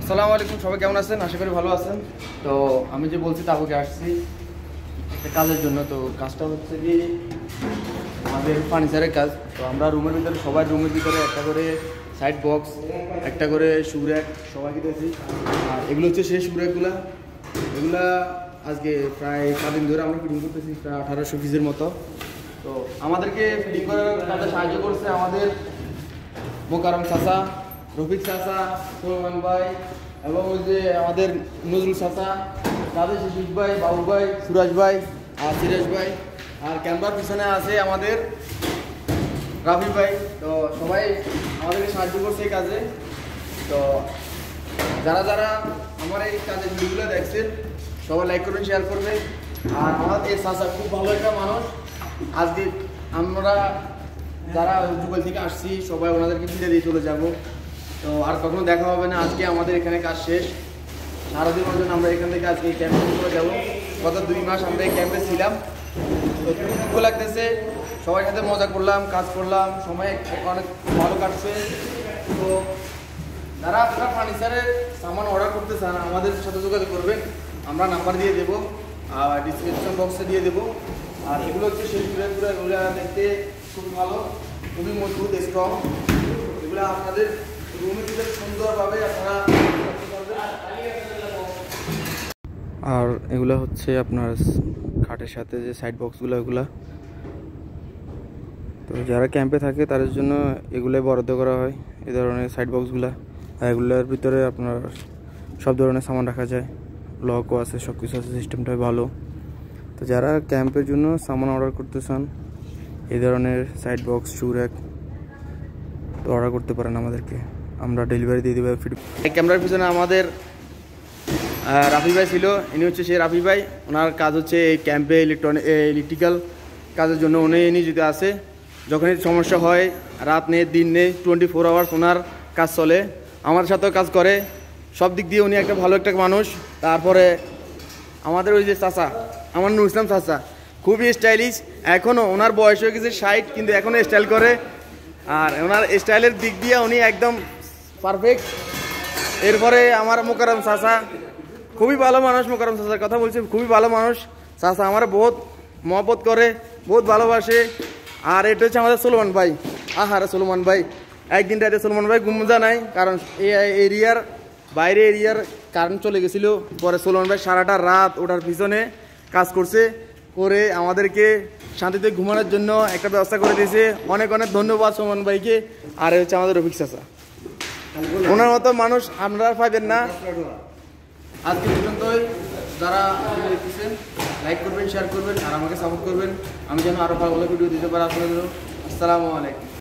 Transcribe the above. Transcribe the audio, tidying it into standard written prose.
আসসালামু আলাইকুম, সবাই কেমন আছেন? আশা করি ভালো আছেন। তো আমি যে বলছি তাবুকে আসছি একটা কাজের জন্য। তো কাজটা হচ্ছে কি আমাদের ফার্নিচারের কাজ। তো আমরা রুমের ভিতরে সবাই রুমের ভিতরে একটা করে সাইড বক্স, একটা করে শু র্যাক সবাই দিতেছি। আর এগুলো হচ্ছে সেই শু র্যাকগুলা, এগুলা আজকে প্রায় 7 দিন ধরে আমরা ফিটিং করতেছি, প্রায় 1800 পিসের মতো। তো আমাদেরকে ফিটিং করার কাজে সাহায্য করছে আমাদের মোকারম চাচা, রফিক চাচা, সুলেমান ভাই এবং ওই যে আমাদের নজরুল চাচা, তাদের শিশিক ভাই, বাবু ভাই, সুরাজ ভাই আর সিরাজ ভাই। আর ক্যামেরার পিছনে আছে আমাদের রাফি ভাই। তো সবাই আমাদেরকে সাহায্য করছে এই কাজে। তো যারা যারা আমার এই কাজের ভিডিওগুলো দেখছেন সবাই লাইক করবেন, শেয়ার করবেন। আর আমাদের এই চাচা খুব ভালো একটা মানুষ। আজকে আমরা যারা যুগল থেকে আসছি সবাই ওনাদেরকে ফিরে দিয়ে চলে যাব। তো আর কখনো দেখা হবে না। আজকে আমাদের এখানে কাজ শেষ, সারাদিনের জন্য আমরা এখান থেকে আজকে এই ক্যাম্পে চলে যাবো। গত 2 মাস আমরা এই ক্যাম্পে ছিলাম। তো খুব লাগতেছে, সবার সাথে মজা করলাম, কাজ করলাম, সময় অনেক ভালো কাটছে। তো যারা আপনারা ফার্নিচারের সামান অর্ডার করতে চান আমাদের সাথে যোগাযোগ করবেন, আমরা নাম্বার দিয়ে দেবো আর ডিসক্রিপশন বক্সে দিয়ে দেবো। আর এগুলো হচ্ছে সেই এগুলো দেখতে খুব ভালো, খুবই মজবুত, স্ট্রং। এগুলো আপনাদের রুমের ভিতরে সুন্দরভাবে আপনারা। আর এগুলো হচ্ছে আপনার খাটের সাথে যে সাইড বক্সগুলো, এগুলা তো যারা ক্যাম্পে থাকে তাদের জন্য এগুলোই বরাদ্দ করা হয়, এই ধরনের সাইড বক্সগুলা। আর এগুলোর ভিতরে আপনার সব ধরনের সামান রাখা যায়, লকও আছে, সব কিছু আছে, সিস্টেমটাই ভালো। তো যারা ক্যাম্পের জন্য সামান অর্ডার করতে চান এই ধরনের সাইড বক্স, শু র্যাক, তো অর্ডার করতে পারেন আমাদেরকে, আমরা ডেলিভারি দিয়ে দেবো। ক্যামেরার পিছনে আমাদের রাফি ভাই ছিল, ইনি হচ্ছে সেই রাফি ভাই। ওনার কাজ হচ্ছে এই ক্যাম্পে ইলেকট্রিক্যাল কাজের জন্য উনি যদি আসে, যখনই সমস্যা হয়, রাত নেই দিন নেই, 24 আওয়ার্স ওনার কাজ চলে। আমার সাথেও কাজ করে, সব দিক দিয়ে উনি একটা ভালো একটা মানুষ। তারপরে আমাদের ওই যে চাচা, আমার নুর ইসলাম চাচা, খুবই স্টাইলিশ। এখনও ওনার বয়স হয়ে গেছে 60, কিন্তু এখনও স্টাইল করে। আর ওনার স্টাইলের দিক দিয়ে উনি একদম পারফেক্ট। এরপরে আমার মোকারম চাচা, খুবই ভালো মানুষ। মোকারম চাচার কথা বলছি, খুবই ভালো মানুষ। চাচা আমার বহুত মহব্বত করে, বহুত ভালোবাসে। আর এটা হচ্ছে আমাদের সুলেমান ভাই। আহারে সুলেমান ভাই, একদিন রাতে সুলেমান ভাই ঘুম নাই, কারণ এই এরিয়ার বাইরে এরিয়ার কারেন্ট চলে গেছিলো। পরে সুলেমান ভাই সারাটা রাত ওটার পিছনে কাজ করছে, করে আমাদেরকে শান্তিতে ঘুমানোর জন্য একটা ব্যবস্থা করে দিয়েছে। অনেক অনেক ধন্যবাদ সুলেমান ভাইকে। আর হচ্ছে আমাদের রফিক চাচা, ওনার মতো মানুষ আমরা পাইবেন না। আজকে পর্যন্তই। যারা দেখতেছেন লাইক করবেন, শেয়ার করবেন আর আমাকে সাপোর্ট করবেন, আমি যেন আরও ভালো ভালো ভিডিও দিতে পারি আপনাদের। আসসালামু আলাইকুম।